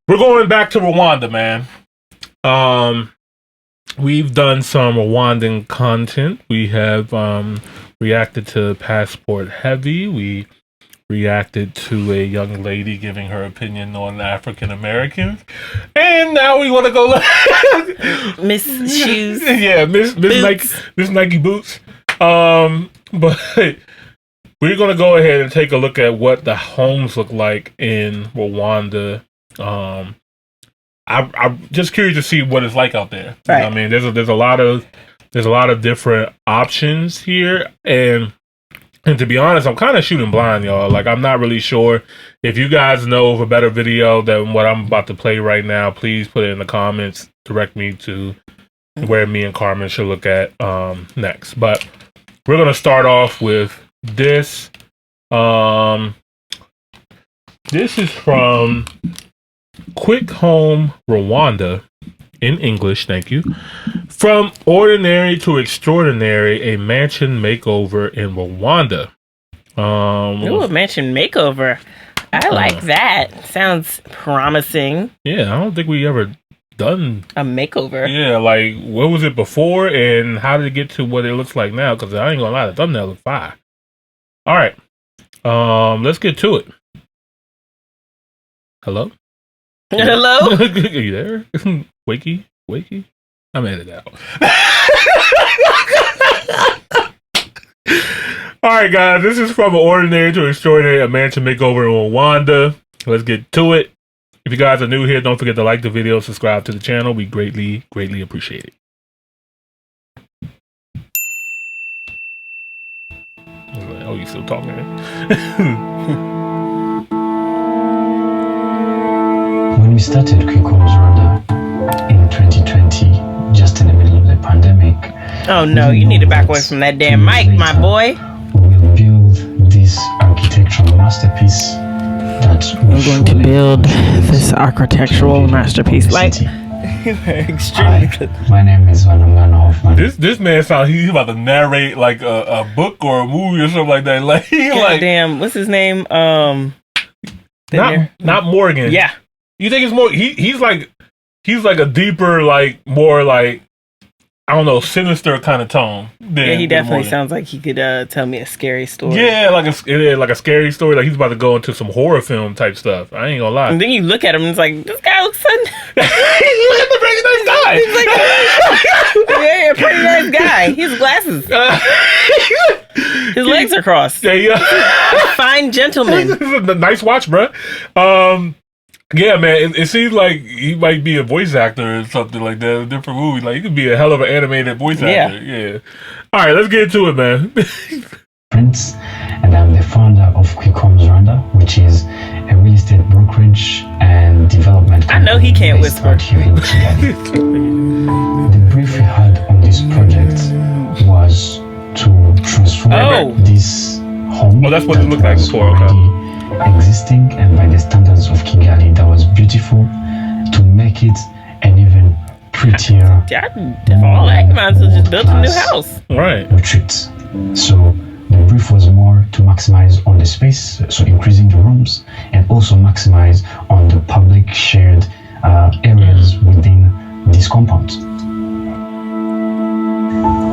We're going back to Rwanda, man. We've done some Rwandan content. We have reacted to Passport Heavy. We reacted to a young lady giving her opinion on African Americans. And now we want to go Miss Shoes. Yeah, Miss Nike Boots. But we're going to go ahead and take a look at what the homes look like in Rwanda. I'm just curious to see what it's like out there. Right. I mean, there's a lot of different options here, and to be honest, I'm kind of shooting blind, y'all. Like, I'm not really sure. If you guys know of a better video than what I'm about to play right now, please put it in the comments. Direct me to where me and Carmen should look at next. But we're gonna start off with this. This is from Quick Home Rwanda in English, thank you. From ordinary to extraordinary, a mansion makeover in Rwanda. Ooh, a mansion makeover. I like that. Sounds promising. Yeah, I don't think we ever done a makeover. Yeah, like what was it before and how did it get to what it looks like now? Because I ain't gonna lie, the thumbnail look fire. All right, let's get to it. Hello. Hello? Are you there? Wakey? I'm edited out. Alright guys, this is from ordinary to extraordinary, a mansion makeover in Rwanda. Let's get to it. If you guys are new here, don't forget to like the video, subscribe to the channel. We greatly appreciate it. Oh, you still talking? When we started Quick Homes Rwanda in 2020, just in the middle of the pandemic. Oh no, you need to back away from that damn mic, my boy. We'll build this architectural masterpiece that I'm going to build this architectural masterpiece. Like, extremely good. My name is Rwanda Hoffman. This man sounds he's about to narrate like a book or a movie or something like that. Like he like damn, what's his name? Not Morgan. Yeah. You think it's more? He's like a deeper, like more like I don't know, sinister kind of tone. Yeah, he definitely sounds like he could tell me a scary story. Yeah, like a scary story. Like he's about to go into some horror film type stuff. I ain't gonna lie. And then you look at him and it's like, this guy looks fun. He looks like a pretty nice guy. He's like, yeah, pretty nice guy. He has glasses. His legs are crossed. Yeah. A fine gentleman. Nice watch, bro. Yeah, man, it seems like he might be a voice actor or something like that, a different movie. Like, he could be a hell of an animated voice actor. Yeah. All right, let's get into it, man. Prince, and I'm the founder of Quick Homes Rwanda, which is a real estate brokerage and development company. I know he can't whisper. Here in Kigali. The brief we had on this project was to transform this home. Oh, that's what it looked like before. Okay. Existing and by the standards of Kigali, that was beautiful, to make it an even prettier. If all that amounts to just build a new house, right? Retreat. So the brief was more to maximize on the space, so increasing the rooms, and also maximize on the public shared areas within this compound.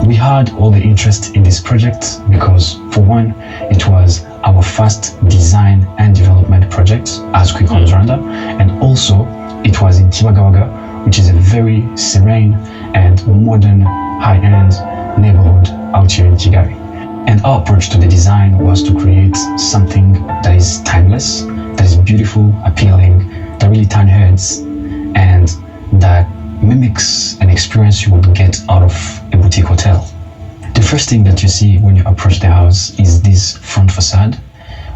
We had all the interest in this project because, for one, it was our first design and development project as Quick Homes Rwanda, and also it was in Kibagabaga, which is a very serene and modern high-end neighborhood out here in Kigali. And our approach to the design was to create something that is timeless, that is beautiful, appealing, that really turns heads, and that mimics an experience you would get out of a boutique hotel. The first thing that you see when you approach the house is this front facade.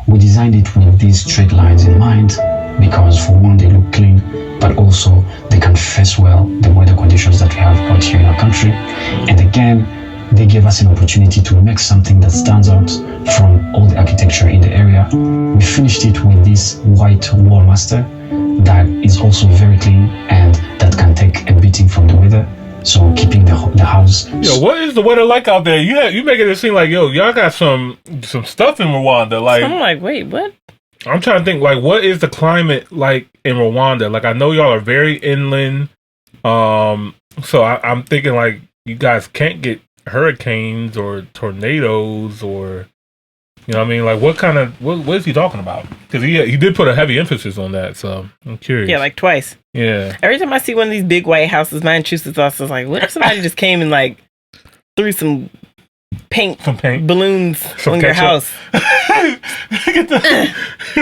We designed it with these straight lines in mind because, for one, they look clean, but also they can face well the weather conditions that we have out here in our country. And again, they gave us an opportunity to make something that stands out from all the architecture in the area. We finished it with this white wall master that is also very clean and that can take a beating from the weather, so keeping the house. Yo, what is the weather like out there? You making it seem like, yo, y'all got some stuff in Rwanda. Like, I'm like, wait, what? I'm trying to think, like, what is the climate like in Rwanda? Like, I know y'all are very inland. So I'm thinking, like, you guys can't get hurricanes or tornadoes or, you know what I mean? Like, what is he talking about? Because he did put a heavy emphasis on that, so I'm curious. Yeah, like twice. Yeah. Every time I see one of these big white houses, my intrusive thoughts is like, what if somebody just came and, like, threw some paint balloons on your house?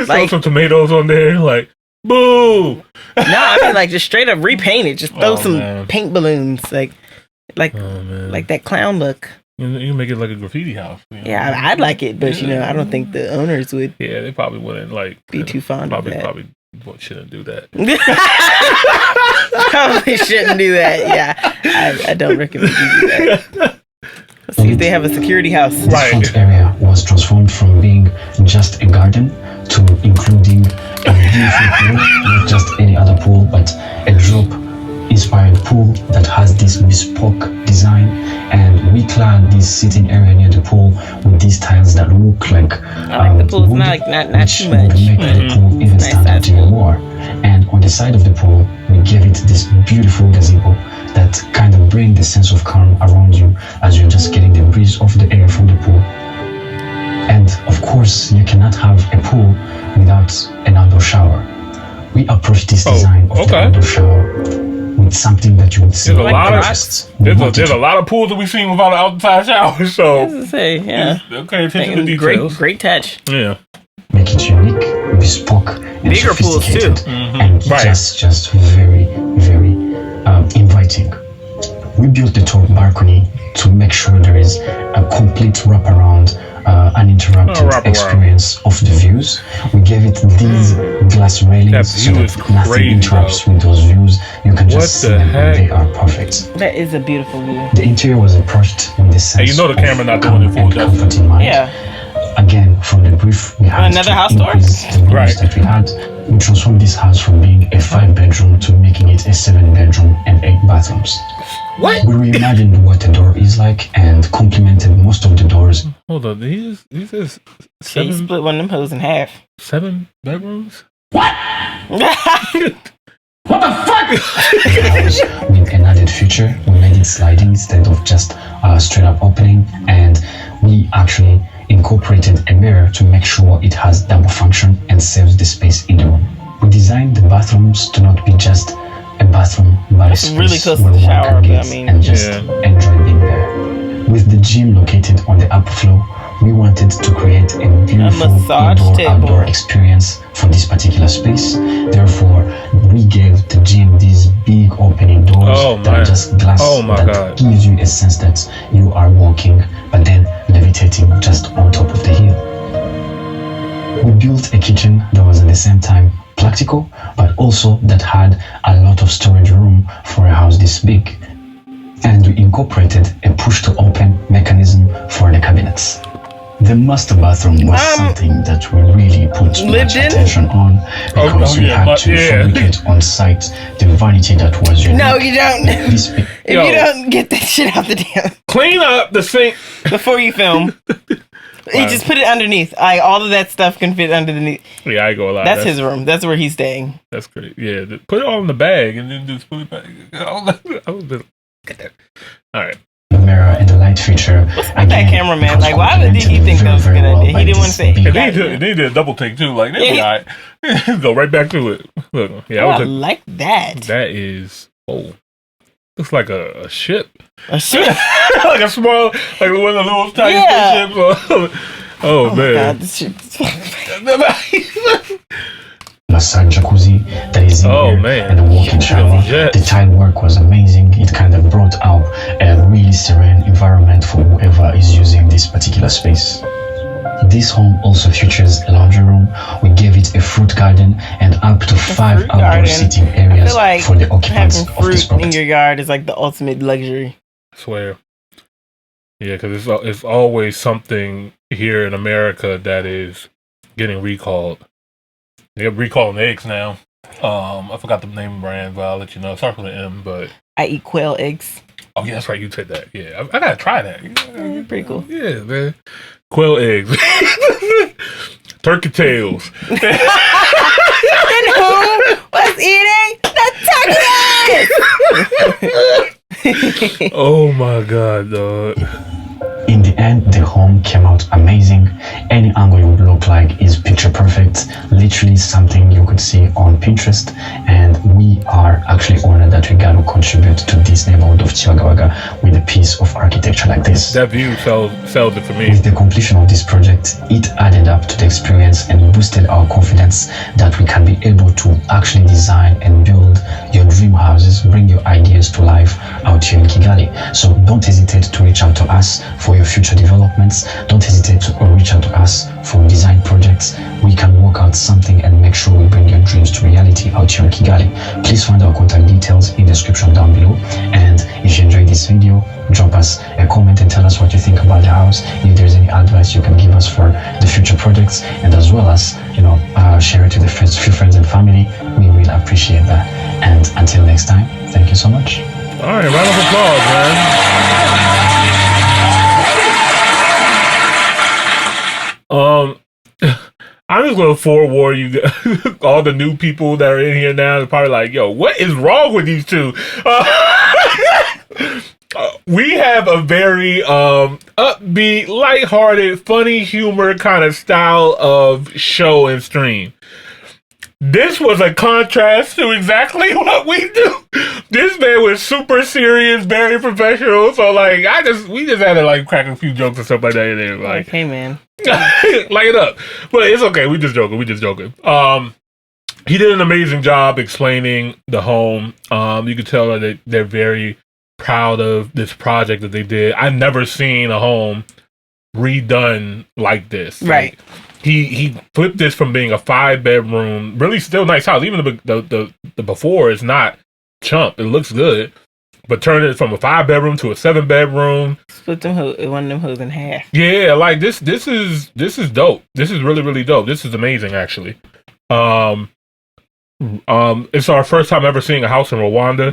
Throw some tomatoes on there, like, boo! No, I mean, like, just straight up repaint it. Just throw some paint balloons, like that clown look. You make it like a graffiti house. You know? Yeah, I'd like it, but I don't think the owners would. Yeah, they probably wouldn't be too fond of that. Probably shouldn't do that. Probably shouldn't do that. Yeah, I don't recommend you do that. Let's see if they have a security house. This front area was transformed from being just a garden to including a beautiful pool, not just any other pool, but a drop-inspired pool that has this bespoke design. And we clad this sitting area near the pool with these tiles that look like the pool's wood, not too much. Which would make the pool even stand out even more. And on the side of the pool, we gave it this beautiful gazebo that kind of bring the sense of calm around you as you're just getting the breeze of the air from the pool. And of course, you cannot have a pool without an outdoor shower. We approached this design of the outdoor shower with something that you would see. There's a lot of pools that we've seen without an outside shower. So okay, attention to details. Great touch. Yeah. Make it unique, bespoke, and bigger pools too, and just very, very inviting. We built the top balcony to make sure there is a complete wraparound, uninterrupted experience of the views. We gave it these glass railings so that nothing interrupts with those views. You can just see them and they are perfect. That is a beautiful view. The interior was approached with the sense the camera not doing it full comfort in mind. Yeah. Again, from the brief we had another to house tour? increase the rooms that we had. We transformed this house from being a 5-bedroom to making it a 7-bedroom and 8 bathrooms. What? We reimagined what a door is like and complemented most of the doors. Hold on, these is 7. You split one of them hoes in half. 7 bedrooms? What? What the fuck? With an added feature, we made it sliding instead of just straight up opening, and we actually incorporated a mirror to make sure it has double function and saves the space in the room. We designed the bathrooms to not be just a bathroom, but a space really close where to the one shower, can get and just enjoy being there. With the gym located on the upper floor, we wanted to create a beautiful indoor-outdoor experience for this particular space. Therefore, we gave the gym these big opening doors that are just glass that gives you a sense that you are walking, but then levitating just on top of the hill. We built a kitchen that was at the same time practical, but also that had a lot of storage room for a house this big. And we incorporated a push-to-open mechanism for the cabinets. The master bathroom was something that we really put much attention on because we had to fabricate on site the vanity that was unique. No, you don't. If you don't get that shit out the damn. Clean up the sink before you film. You just put it underneath. All of that stuff can fit underneath. Yeah, I go a lot. That's his room. That's where he's staying. That's great. Yeah, put it all in the bag and then just put it back. All right. The mirror and the light feature. What's with that cameraman? Like, why did he think that was a good idea? He didn't want to say. They did a double take too. Like, they'll be all right. Go right back to it. Look, I like that. That is looks like a ship. A ship, like a small, like one of those tiny spaceships. Oh man! God, this shit. Massage jacuzzi that is in here and a walk-in shower. The tile work was amazing. It kind of brought out a really serene environment for whoever is using this particular space. This home also features a laundry room. We gave it a fruit garden and up to 5 outdoor seating areas for the occupants of this property. In your yard is like the ultimate luxury. I swear. Yeah, because it's always something here in America that is getting recalled. They're recalling eggs now. I forgot the name of the brand, but I'll let you know. It starts with an M, but I eat quail eggs. Oh yeah, that's right. You said that. Yeah, I gotta try that. Pretty cool. Yeah, man. Quail eggs. turkey tails. And who was eating the turkey? Oh my god, dog. In the end, the home came out amazing. Any angle you would look like is picture perfect. Literally something you could see on Pinterest. And we are actually honored that we got to contribute to this neighborhood of Tiwagawaga with a piece of architecture like this. That view sells it for me. With the completion of this project, it added up to the experience and boosted our confidence that we can be able to actually design and build your dream houses, bring your ideas to life out here in Kigali. So don't hesitate to reach out to us for your future developments. Don't hesitate to reach out to us for design projects. We can work out something and make sure we bring your dreams to reality out here in Kigali. Please find our contact details in the description down below. And if you enjoyed this video, drop us a comment and tell us what you think about the house. If there's any advice you can give us for the future projects, and as well as share it to the few friends and family. We will appreciate that. And until next time, thank you so much. All right, round of applause, man. I'm just gonna forewarn you, all the new people that are in here now are probably like, "Yo, what is wrong with these two?" We have a very upbeat, lighthearted, funny humor kind of style of show and stream. This was a contrast to exactly what we do. This man was super serious, very professional. So like, we just had to like crack a few jokes and stuff like that in there. Like, hey man, light it up. But it's okay. We just joking. He did an amazing job explaining the home. You could tell that they're very proud of this project that they did. I've never seen a home redone like this. Right. Like, he flipped this from being a 5-bedroom, really still nice house. Even the before is not chump. It looks good, but turned it from a 5-bedroom to a 7-bedroom. Split one of them hoes in half. Yeah, like this is dope. This is really, really dope. This is amazing, actually. It's our first time ever seeing a house in Rwanda.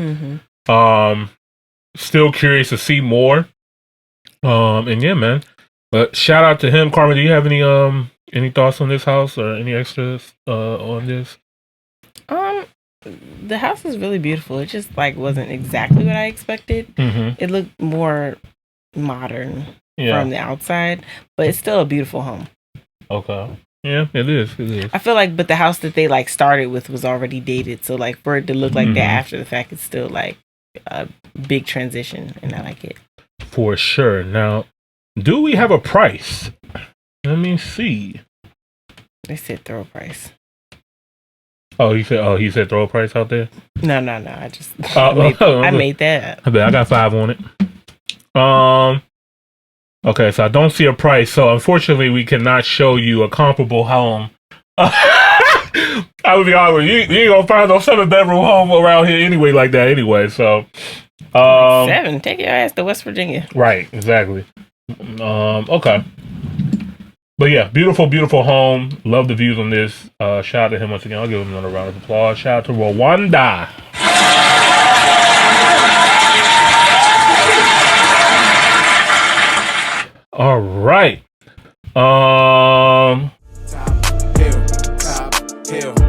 Mm-hmm. Still curious to see more. And yeah, man. But shout out to him. Carmen, do you have any thoughts on this house or any extras on this? The house is really beautiful. It just like wasn't exactly what I expected. Mm-hmm. It looked more modern from the outside, but it's still a beautiful home. Okay. Yeah, it is. I feel like, but the house that they like started with was already dated, so like for it to look like that after the fact, it's still like a big transition, and I like it. For sure. Now, do we have a price? Let me see. They said throw a price. Oh, he said throw a price out there? No. I just I made that up. I bet I got 5 on it. Okay, so I don't see a price. So unfortunately, we cannot show you a comparable home. I would be honest with you. You ain't gonna find no 7-bedroom home around here anyway, like that anyway. So 7. Take your ass to West Virginia. Right, exactly. Okay. But yeah, beautiful, beautiful home. Love the views on this. Shout out to him once again. I'll give him another round of applause. Shout out to Rwanda. All right. Top hill.